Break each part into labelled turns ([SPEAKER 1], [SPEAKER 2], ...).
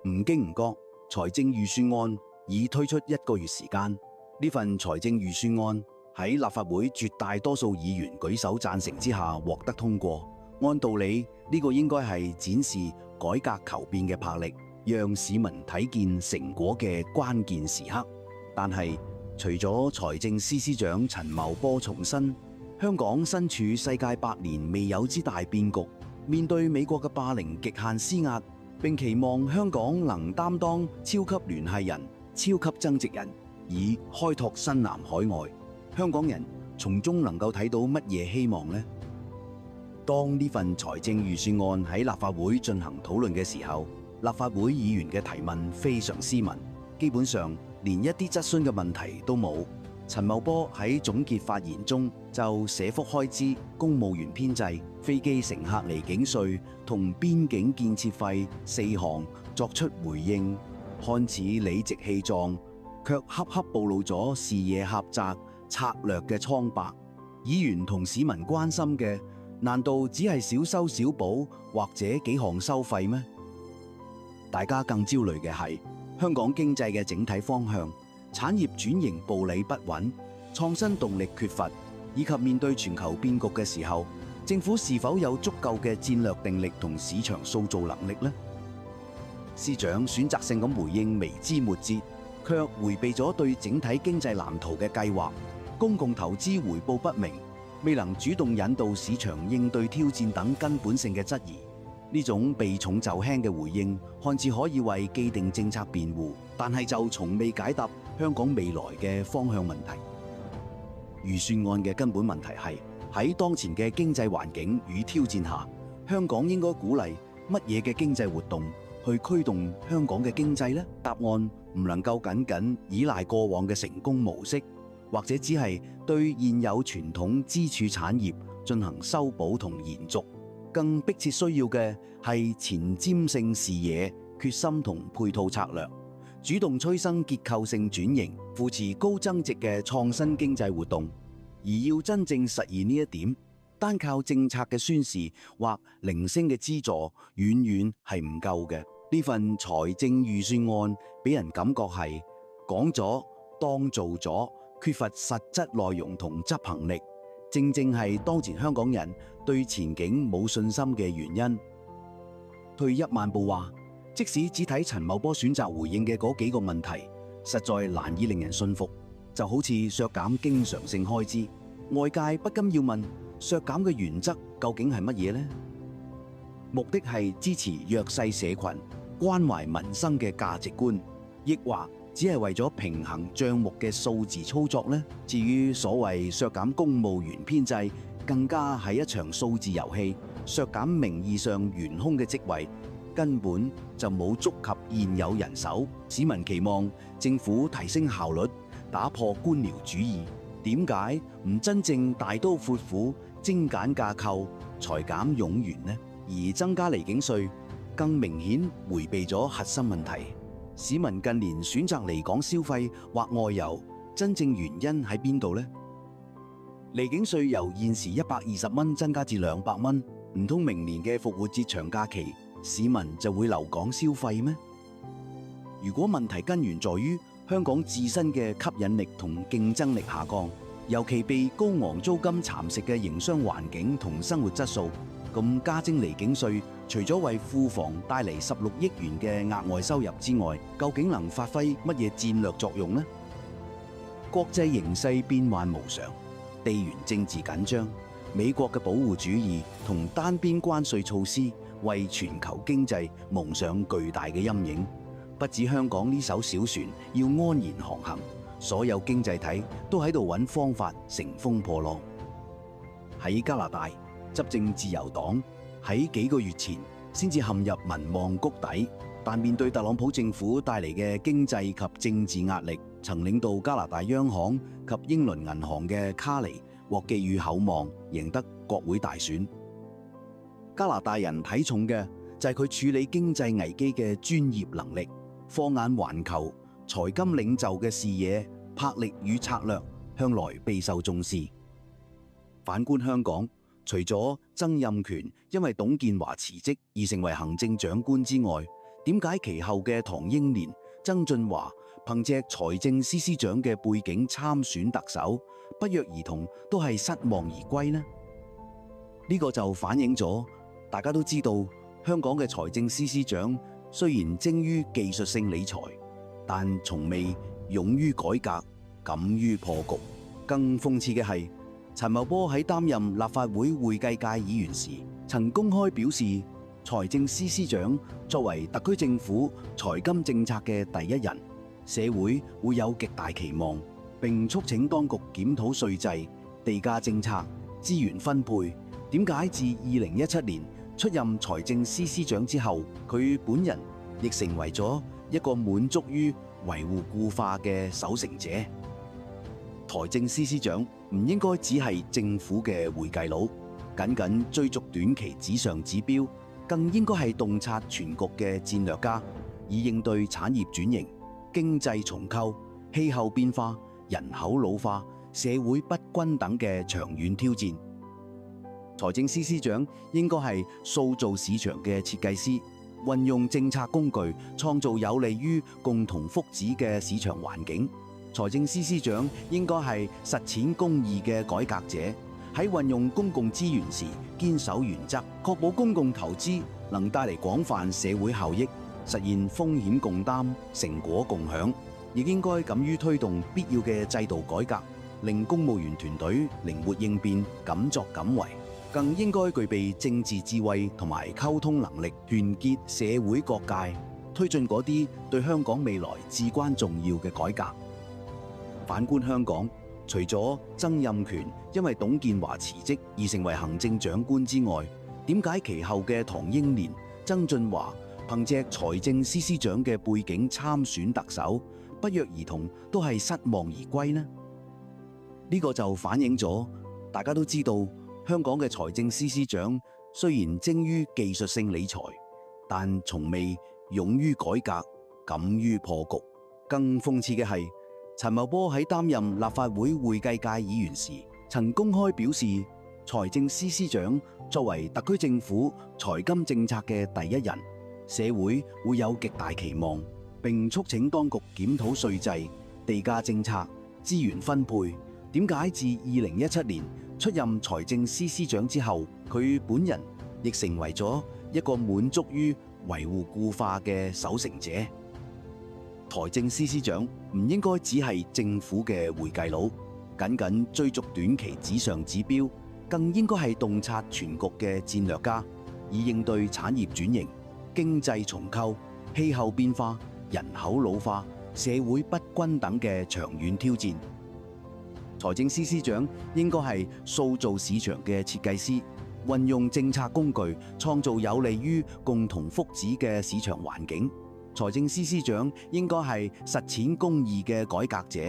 [SPEAKER 1] 唔經唔覺，財政預算案已推出1個月時間。呢份財政預算案喺立法會絕大多數議員舉手贊成之下獲得通過。按道理呢個應該係展示改革求變嘅魄力，讓市民睇見成果嘅關鍵時刻。但係除咗財政司司長陳茂波重申，香港身處世界100年未有之大變局，面對美國嘅霸凌極限施壓，並期望香港能擔當超級聯繫人、超級增值人，以開拓新南海外。香港人從中能夠睇到乜嘢希望呢？當呢份財政預算案喺立法會進行討論嘅時候，立法會議員嘅提問非常斯文，基本上連一啲質詢嘅問題都冇。陳茂波喺總結發言中就社福開支、公務員編制、飛機乘客離境稅同邊境建設費4項作出回應，看似理直氣壯，卻恰恰暴露咗視野狹窄、策略嘅蒼白。議員同市民關心嘅，難道只係小修小補或者幾項收費咩？大家更焦慮嘅係香港經濟嘅整體方向，產業轉型步履不穩，創新動力缺乏，以及面對全球變局嘅時候，政府是否有足夠嘅戰略定力同市場塑造能力呢？司長選擇性咁回應微枝末節，卻迴避咗對整體經濟藍圖嘅計劃，公共投資回報不明，未能主動引導市場應對挑戰等根本性嘅質疑。呢種避重就輕嘅回應，看似可以為既定政策辯護，但係就從未解答香港未來嘅方向問題。預算案嘅根本問題係喺當前嘅經濟環境與挑戰下，香港應該鼓勵乜嘢嘅經濟活動去驅動香港嘅經濟呢？答案唔能夠僅僅依賴過往嘅成功模式，或者只係對現有傳統支柱產業進行修補同延續。更迫切需要嘅係前瞻性視野、決心同配套策略，主動催生結構性轉型，扶持高增值嘅創新經濟活動。而要真正實現呢一點，單靠政策嘅宣示或零星嘅資助，遠遠係唔夠嘅。呢份財政預算案俾人感覺係講咗當做咗，缺乏實質內容同執行力。正正係當前香港人對前景冇信心嘅原因。退一萬步話，即使只睇陳茂波選擇回應嘅嗰幾個問題，實在難以令人信服。就好似削減經常性開支，外界不禁要問，削減嘅原則究竟係乜嘢呢？目的係支持弱勢社群、關懷民生嘅價值觀，抑或只係為咗平衡賬目嘅數字操作呢？至於所謂削減公務員編制，更加係一場數字遊戲。削減名義上懸空嘅職位，根本就冇觸及現有人手。市民期望政府提升效率，打破官僚主義。點解唔真正大刀闊斧、精簡架構、裁減冗員呢？而增加離境稅，更明顯迴避咗核心問題。市民近年選擇離港消費或外遊，真正原因喺邊度呢？離境稅由現時120蚊增加至200蚊，唔通明年嘅復活節長假期，市民就會留港消費咩？如果問題根源在於香港自身嘅吸引力同競爭力下降，尤其被高昂租金蠶食嘅營商環境同生活質素，咁加徵離境稅，除咗為庫房帶嚟16億元嘅額外收入之外，究竟能發揮乜嘢戰略作用呢？國際形勢變幻無常，地緣政治緊張，美國嘅保護主義同單邊關稅措施為全球經濟蒙上巨大嘅陰影。不止香港呢艘小船要安然航行，所有經濟體都喺度揾方法乘風破浪。喺加拿大，執政自由黨喺幾個月前先至陷入民望谷底，但面對特朗普政府帶嚟嘅經濟及政治壓力，曾領導加拿大央行及英倫銀行嘅卡尼獲寄予厚望，贏得國會大選。加拿大人睇重嘅就係佢處理經濟危機嘅專業能力，放眼環球，財金領袖嘅視野、魄力與策略向來備受重視。反觀香港，除咗曾蔭權因為董建華辭職而成為行政長官之外，點解其後嘅唐英年、曾俊華憑借財政司司長嘅背景參選特首，不約而同都係失望而歸呢？呢個就反映咗大家都知道，香港嘅財政司司長雖然精於技術性理財，但從未勇於改革、敢於破局。更諷刺嘅係，陳茂波喺擔任立法會會計界議員時，曾公開表示，財政司司長作為特區政府財金政策嘅第一人，社會會有極大期望，並促請當局檢討稅制、地價政策、資源分配。點解自2017年出任財政司司長之後，佢本人亦成為咗一個滿足於維護固化嘅守成者？財政司司長唔應該只係政府嘅會計佬，僅僅追逐短期紙上指標，更應該係洞察全局嘅戰略家，以應對產業轉型、經濟重構、氣候變化、人口老化、社會不均等嘅長遠挑戰。財政司司長應該係塑造市場嘅設計師，運用政策工具創造有利於共同福祉嘅市場環境。財政司司長應該係實踐公義嘅改革者，喺運用公共資源時堅守原則，確保公共投資能帶嚟廣泛社會效益，實現風險共擔、成果共享。亦應該敢於推動必要嘅制度改革，令公務員團隊靈活應變、敢作敢為。更應該具備政治智慧同埋溝通能力，團結社會各界，推進嗰啲對香港未來至關重要嘅改革。反觀香港，除咗曾蔭權因為董建華辭職而成為行政長官之外，點解其後嘅唐英年、曾俊華憑借財政司司長嘅背景參選特首，不約而同都係失望而歸呢？呢個就反映咗大家都知道，香港嘅財政司司長雖然精於技術性理財，但從未勇於改革、敢於破局。更諷刺嘅係，陳茂波喺擔任立法會會計界議員時，曾公開表示，財政司司長作為特區政府財金政策嘅第一人，社會會有極大期望，並促請當局檢討稅制、地價政策、資源分配。點解自2017年出任財政司司長之後，佢本人亦成為咗一個滿足於維護固化嘅守成者？財政司司長唔應該只係政府嘅會計佬，僅僅追逐短期紙上指標，更應該係洞察全局嘅戰略家，以應對產業轉型、經濟重構、氣候變化、人口老化、社會不均等嘅長遠挑戰。財政司司長應該係塑造市場嘅設計師，運用政策工具創造有利於共同福祉嘅市場環境。財政司司長應該係實踐公義嘅改革者，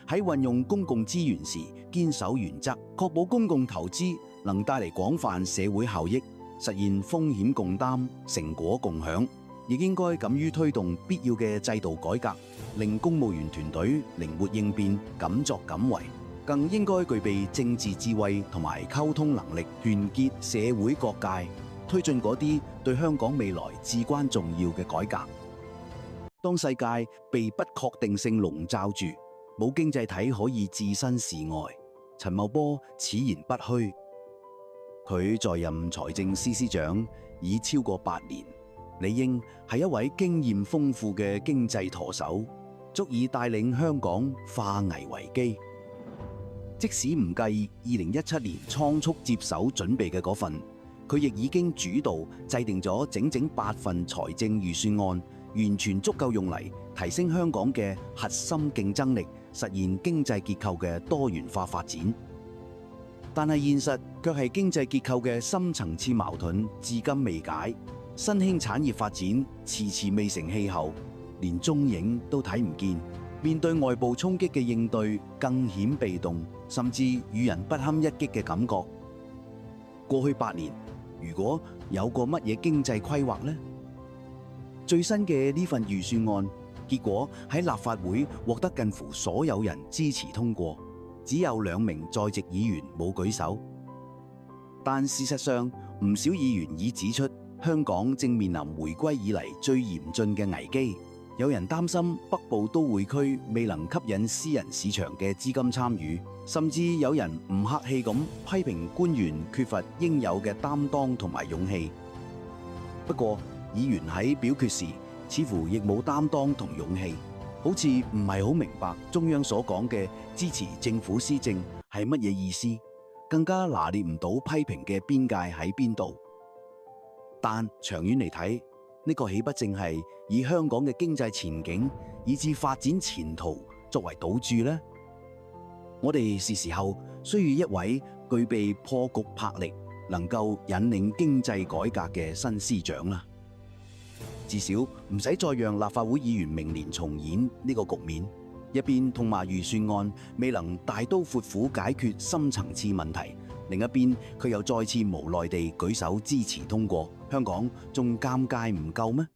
[SPEAKER 1] 喺運用公共資源時堅守原則，確保公共投資能帶嚟廣泛社會效益，實現風險共擔、成果共享。亦應該敢於推動必要嘅制度改革，令公務員團隊靈活應變、敢作敢為。更應該具備政治智慧同埋溝通能力，團結社會各界，推進嗰啲對香港未來至關重要嘅改革。當世界被不確定性籠罩住，冇經濟體可以置身事外，陳茂波此言不虛。佢在任財政司司長已超過8年，理應係一位經驗豐富嘅經濟舵手，足以帶領香港化危為機。即使唔計2017年倉促接手準備嘅嗰份，佢亦已經主導制定咗整整8份財政預算案，完全足夠用嚟提升香港嘅核心競爭力，實現經濟結構嘅多元化發展。但係現實卻係經濟結構嘅深層次矛盾至今未解，新興產業發展遲遲未成氣候，連蹤影都睇唔見。面對外部衝擊嘅應對更顯被動，甚至與人不堪一擊嘅感覺。過去8年，如果有過乜嘢經濟規劃呢？最新嘅呢份預算案，結果喺立法會獲得近乎所有人支持通過，只有2名在席議員冇舉手。但事實上，唔少議員已指出，香港正面臨回歸以嚟最嚴峻嘅危機。有人擔心北部都會區未能吸引私人市場嘅資金參與，甚至有人唔客氣咁批評官員缺乏應有嘅擔當同埋勇氣。不過，議員喺表決時似乎亦冇擔當同勇氣，好似唔係好明白中央所講嘅支持政府施政係乜嘢意思，更加拿捏唔到批評嘅邊界喺邊度。但長遠嚟睇，呢個豈不正係以香港嘅經濟前景以至發展前途作為賭注呢？我哋是時候需要一位具備破局魄力，能夠引領經濟改革嘅新司長啦。至少唔使再讓立法會議員明年重演呢個局面，一邊痛罵預算案未能大刀闊斧解決深層次問題，另一邊佢又再次無奈地舉手支持通過，香港仲尷尬唔夠咩？